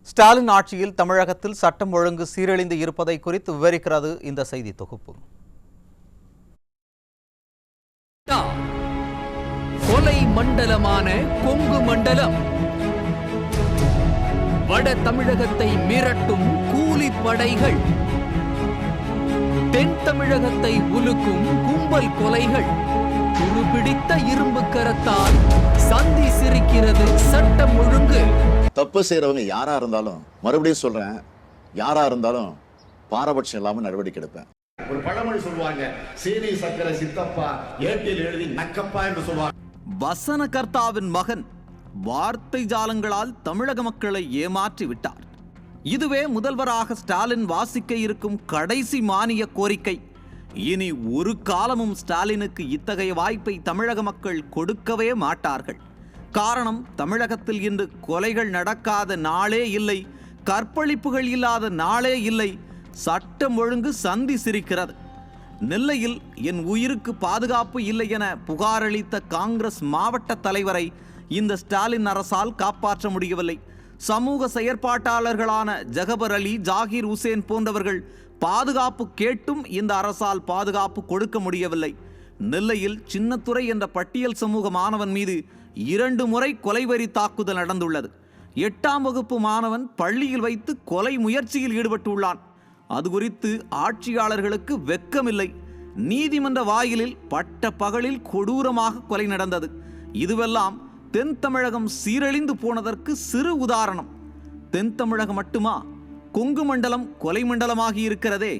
ஸ்டாலின் ஆட்சியில் தமிழகத்தில் சட்டம் ஒழுங்கு சீரழிந்து இருப்பதை குறித்து விவரிக்கிறது இந்த செய்தி தொகுப்பு. கொலை மண்டலமான கொங்கு மண்டலம், வட தமிழகத்தை மிரட்டும் கூலிப்படைகள், தென் தமிழகத்தை உலுக்கும் கும்பல் கொலைகள், துருபிடித்த இரும்பு கரத்தால் சந்தி சிரிக்கிறது சட்டம் ஒழுங்கு. தப்பு செய்யறவங்க யாரா இருந்தாலும், மறுபடியும் சொல்றேன், யாரா இருந்தாலும் பாரபட்சம் இல்லாம நடவடிக்கை எடுப்பேன். ஒரு பழமொழி சொல்லுவாங்க, சீனி சக்கரை சித்தப்பா ஏட்டில் எழுதி நக்கப்பா என்று சொல்வாங்க. வசனகர்த்தாவின் மகன் வார்த்தை ஜாலங்களால் தமிழக மக்களை ஏமாற்றி விட்டார். இதுவே முதல்வராக ஸ்டாலின் வாசிக்க இருக்கும் கடைசி மானிய கோரிக்கை. இனி ஒரு காலமும் ஸ்டாலினுக்கு இத்தகைய வாய்ப்பை தமிழக மக்கள் கொடுக்கவே மாட்டார்கள். காரணம், தமிழகத்தில் இன்று கொலைகள் நடக்காத நாளே இல்லை, கற்பழிப்புகள் இல்லாத நாளே இல்லை, சட்டம் ஒழுங்கு சந்தி சிரிக்கிறது. நெல்லையில் என் உயிருக்கு பாதுகாப்பு இல்லை என புகாரளித்த காங்கிரஸ் மாவட்ட தலைவரை இந்த ஸ்டாலின் அரசால் காப்பாற்ற முடியவில்லை. சமூக செயற்பாட்டாளர்களான ஜகபர் அலி, ஜாகிர் உசேன் போன்றவர்கள் பாதுகாப்பு கேட்டும் இந்த அரசால் பாதுகாப்பு கொடுக்க முடியவில்லை. நெல்லையில் சின்னத்துறை என்ற பட்டியல் சமூக மாணவன் மீது 2 முறை கொலைவெறி தாக்குதல் நடந்துள்ளது. 8ஆம் வகுப்பு மாணவன் பள்ளியில் வைத்து கொலை முயற்சியில் ஈடுபட்டுள்ளான். அது குறித்து ஆட்சியாளர்களுக்கு வெட்கமில்லை. நீதிமன்ற வாயிலில் பட்ட பகலில் கொடூரமாக கொலை நடந்தது. இதுவெல்லாம் தென் தமிழகம் சீரழிந்து போனதற்கு சிறு உதாரணம். தென் தமிழகம் மட்டுமா, கொங்கு மண்டலம் கொலை மண்டலமாகி இருக்கிறதே.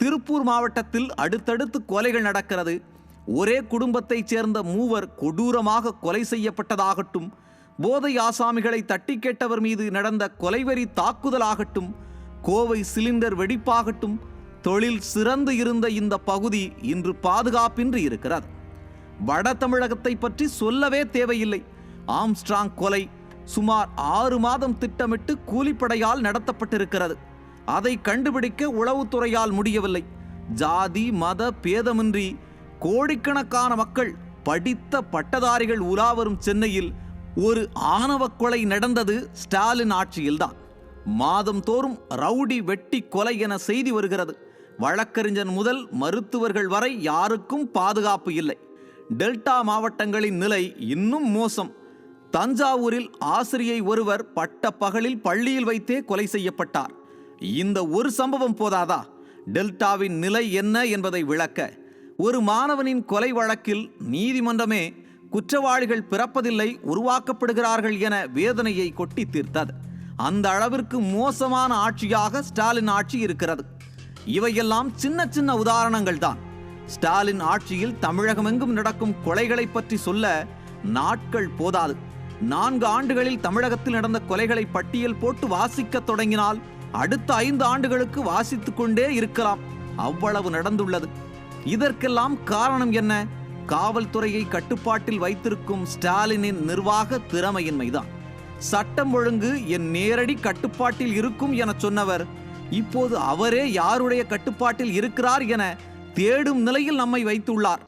திருப்பூர் மாவட்டத்தில் அடுத்தடுத்து கொலைகள் நடக்கிறது. ஒரே குடும்பத்தைச் சேர்ந்த 3 கொடூரமாக கொலை செய்யப்பட்டதாகட்டும், போதை ஆசாமிகளை தட்டி கேட்டவர் மீது நடந்த கொலைவெறி தாக்குதலாகட்டும், கோவை சிலிண்டர் வெடிப்பாகட்டும், தொழில் சிறந்து இருந்த இந்த பகுதி இன்று பாதுகாப்பின்றி இருக்கிறது. வட தமிழகத்தை பற்றி சொல்லவே தேவையில்லை. ஆம்ஸ்ட்ராங் கொலை சுமார் 6 மாதம் திட்டமிட்டு கூலிப்படையால் நடத்தப்பட்டிருக்கிறது. அதை கண்டுபிடிக்க உளவுத்துறையால் முடியவில்லை. ஜாதி மத பேதமின்றி கோடிக்கணக்கான மக்கள், படித்த பட்டதாரிகள் உலாவரும் சென்னையில் ஒரு ஆணவ கொலை நடந்தது ஸ்டாலின் ஆட்சியில்தான். மாதம் தோறும் ரவுடி வெட்டி கொலை என செய்தி வருகிறது. வழக்கறிஞர் முதல் மருத்துவர்கள் வரை யாருக்கும் பாதுகாப்பு இல்லை. டெல்டா மாவட்டங்களின் நிலை இன்னும் மோசம். தஞ்சாவூரில் ஆசிரியை ஒருவர் பட்ட பகலில் பள்ளியில் வைத்தே கொலை செய்யப்பட்டார். இந்த ஒரு சம்பவம் போதாதா டெல்டாவின் நிலை என்ன என்பதை விளக்க? ஒரு மாணவனின் கொலை வழக்கில் நீதிமன்றமே குற்றவாளிகள் பிறப்பதில்லை, உருவாக்கப்படுகிறார்கள் என வேதனையை கொட்டி தீர்த்தது. அந்த அளவிற்கு மோசமான ஆட்சியாக ஸ்டாலின் ஆட்சி இருக்கிறது. இவையெல்லாம் சின்ன சின்ன உதாரணங்கள் தான். ஸ்டாலின் ஆட்சியில் தமிழகமெங்கும் நடக்கும் கொலைகளை பற்றி சொல்ல நாட்கள் போதாது. 4 ஆண்டுகளில் தமிழகத்தில் நடந்த கொலைகளை பட்டியல் போட்டு வாசிக்க தொடங்கினால் அடுத்த 5 ஆண்டுகளுக்கு வாசித்துக் கொண்டே இருக்கலாம். அவ்வளவு நடந்துள்ளது. இதற்கெல்லாம் காரணம் என்ன? காவல்துறையை கட்டுப்பாட்டில் வைத்திருக்கும் ஸ்டாலினின் நிர்வாக திறமையின்மைதான். சட்டம் ஒழுங்கு என் நேரடி கட்டுப்பாட்டில் இருக்கும் என சொன்னவர் இப்போது அவரே யாருடைய கட்டுப்பாட்டில் இருக்கிறார் என தேடும் நிலையில் நம்மை வைத்துள்ளார்.